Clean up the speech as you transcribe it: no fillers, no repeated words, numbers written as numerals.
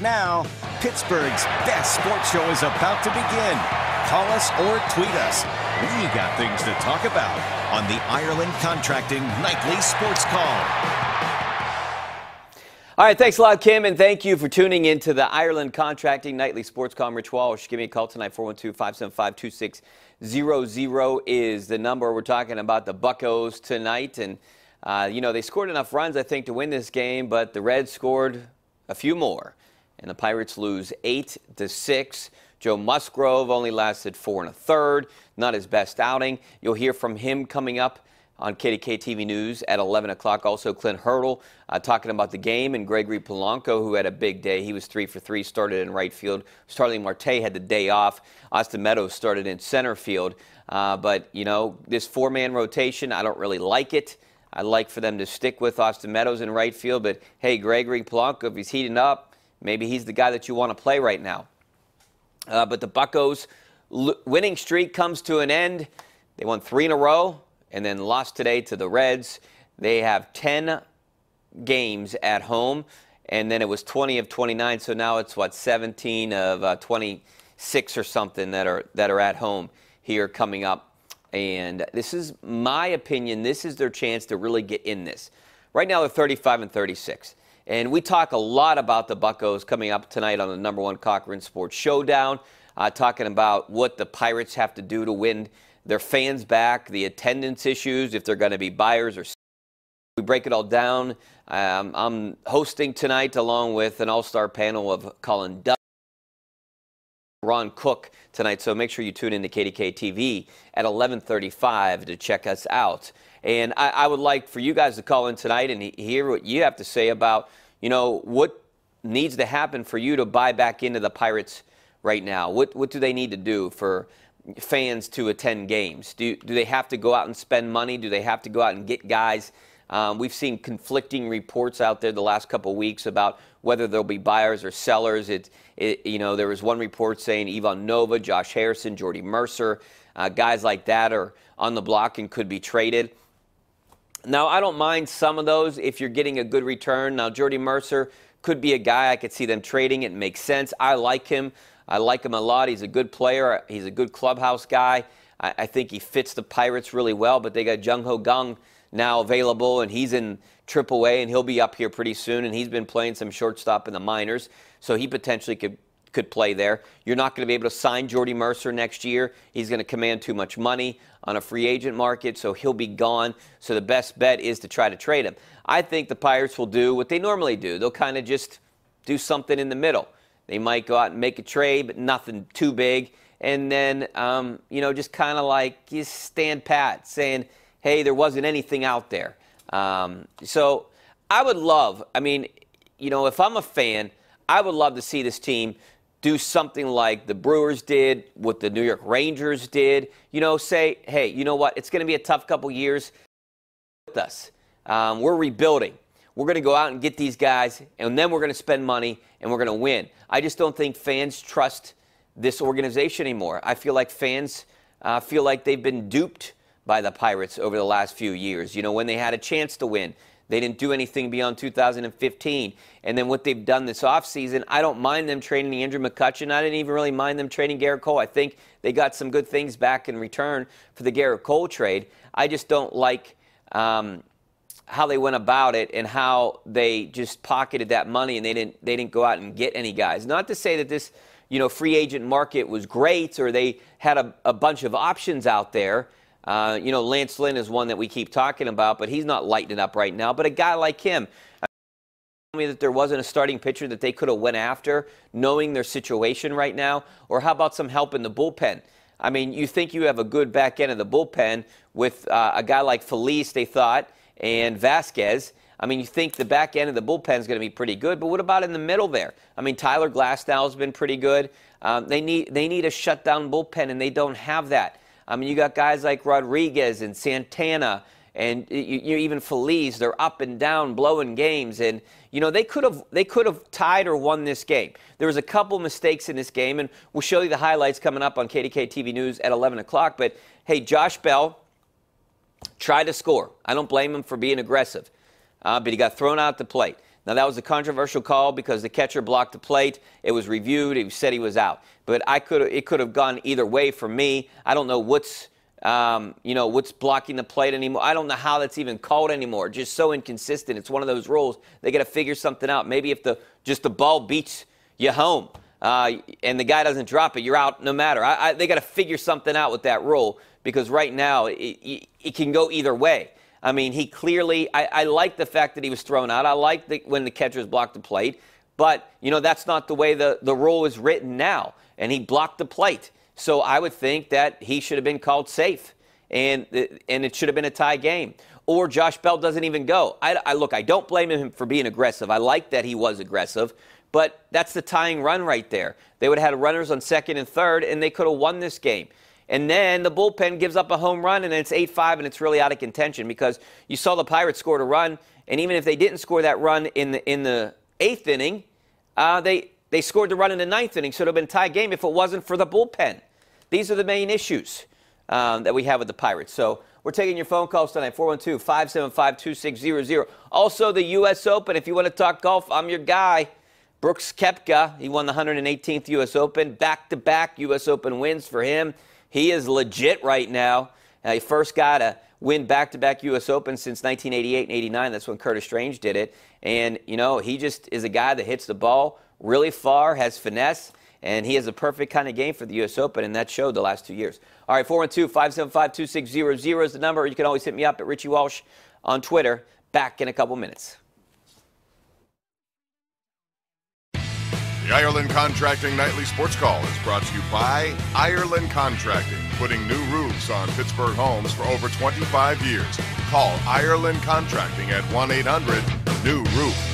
now, Pittsburgh's best sports show is about to begin. Call us or tweet us. We got things to talk about on the Ireland Contracting Nightly Sports Call. All right, thanks a lot, Kim, and thank you for tuning in to the Ireland Contracting Nightly Sports Call. I'm Rich Walsh. Give me a call tonight, 412-575-2600 is the number. We're talking about the Buccos tonight, and they scored enough runs, I think, to win this game, but the Reds scored a few more, and the Pirates lose 8-6. Joe Musgrove only lasted 4 1/3, not his best outing. You'll hear from him coming up on KDKA-TV News at 11 o'clock. Also, Clint Hurdle talking about the game, and Gregory Polanco, who had a big day. He was 3 for 3, started in right field. Starling Marte had the day off. Austin Meadows started in center field. But, this four-man rotation, I don't really like it. I'd like for them to stick with Austin Meadows in right field. But, hey, Gregory Polanco, if he's heating up, maybe he's the guy that you want to play right now. But the Buccos' winning streak comes to an end. They won 3 in a row and then lost today to the Reds. They have 10 games at home, and then it was 20 of 29, so now it's, 17 of 26 or something that are at home here coming up. And this is my opinion. This is their chance to really get in this. Right now they're 35-36. And we talk a lot about the Buccos coming up tonight on the #1 Cochran Sports Showdown, talking about what the Pirates have to do to win their fans back, the attendance issues, if they're going to be buyers or sellers. We break it all down. I'm hosting tonight along with an all-star panel of Colin Duff, Ron Cook tonight, so make sure you tune in to KDKA-TV at 11:35 to check us out. And I would like for you guys to call in tonight and hear what you have to say about, what needs to happen for you to buy back into the Pirates right now. What do they need to do for fans to attend games? Do they have to go out and spend money? Do they have to go out and get guys? We've seen conflicting reports out there the last couple of weeks about whether there'll be buyers or sellers. There was one report saying Ivan Nova, Josh Harrison, Jordy Mercer, guys like that are on the block and could be traded. Now, I don't mind some of those if you're getting a good return. Now, Jordy Mercer could be a guy I could see them trading. It makes sense. I like him. I like him a lot. He's a good player. He's a good clubhouse guy. I think he fits the Pirates really well, but they got Jung Ho Kang now available, and he's in AAA, and he'll be up here pretty soon, and he's been playing some shortstop in the minors, so he potentially could play there. You're not going to be able to sign Jordy Mercer next year. He's going to command too much money on a free agent market, so he'll be gone. So the best bet is to try to trade him. I think the Pirates will do what they normally do. They'll kind of just do something in the middle. They might go out and make a trade, but nothing too big. And then, just kind of like just stand pat, saying, hey, there wasn't anything out there. So I would love, if I'm a fan, I would love to see this team do something like the Brewers did, what the New York Rangers did. Say, hey, you know what? It's going to be a tough couple years with us. We're rebuilding. We're going to go out and get these guys, and then we're going to spend money, and we're going to win. I just don't think fans trust this organization anymore. I feel like fans feel like they've been duped by the Pirates over the last few years. When they had a chance to win, they didn't do anything beyond 2015. And then what they've done this offseason, I don't mind them trading Andrew McCutchen. I didn't even really mind them trading Garrett Cole. I think they got some good things back in return for the Garrett Cole trade. I just don't like how they went about it and how they just pocketed that money, and they didn't go out and get any guys. Not to say that this free agent market was great or they had a bunch of options out there. Lance Lynn is one that we keep talking about, but he's not lighting it up right now. But a guy like him, tell me that there wasn't a starting pitcher that they could have went after, knowing their situation right now. Or how about some help in the bullpen? You think you have a good back end of the bullpen with a guy like Felice, they thought, and Vasquez. You think the back end of the bullpen is going to be pretty good, but what about in the middle there? Tyler Glasnow has been pretty good. They need a shutdown bullpen, and they don't have that. You got guys like Rodriguez and Santana and even Feliz. They're up and down, blowing games, and they could have tied or won this game. There was a couple mistakes in this game, and we'll show you the highlights coming up on KDKA-TV News at 11 o'clock. But hey, Josh Bell tried to score. I don't blame him for being aggressive, but he got thrown out the plate. Now, that was a controversial call because the catcher blocked the plate. It was reviewed. It said he was out. But it could have gone either way for me. I don't know what's blocking the plate anymore. I don't know how that's even called anymore. Just so inconsistent. It's one of those rules. They got to figure something out. Maybe if the ball beats you home and the guy doesn't drop it, you're out no matter. They got to figure something out with that rule because right now it can go either way. I mean, he clearly – I like the fact that he was thrown out. I like when the catchers blocked the plate. But, that's not the way the rule is written now. And he blocked the plate. So I would think that he should have been called safe. And it should have been a tie game. Or Josh Bell doesn't even go. I don't blame him for being aggressive. I like that he was aggressive. But that's the tying run right there. They would have had runners on second and third, and they could have won this game. And then the bullpen gives up a home run, and it's 8-5, and it's really out of contention because you saw the Pirates scored a run, and even if they didn't score that run in the 8th inning, they scored the run in the 9th inning, so it would have been a tie game if it wasn't for the bullpen. These are the main issues that we have with the Pirates. So we're taking your phone calls tonight, 412-575-2600. Also, the U.S. Open. If you want to talk golf, I'm your guy. Brooks Koepka, he won the 118th U.S. Open. Back-to-back U.S. Open wins for him. He is legit right now. He first got to win back-to-back U.S. Open since 1988 and 89. That's when Curtis Strange did it. And, he just is a guy that hits the ball really far, has finesse, and he has a perfect kind of game for the U.S. Open, and that showed the last 2 years. All right, 412-575-2600 is the number. You can always hit me up at Richie Walsh on Twitter. Back in a couple minutes. The Ireland Contracting Nightly Sports Call is brought to you by Ireland Contracting, putting new roofs on Pittsburgh homes for over 25 years. Call Ireland Contracting at 1-800-NEW-ROOF.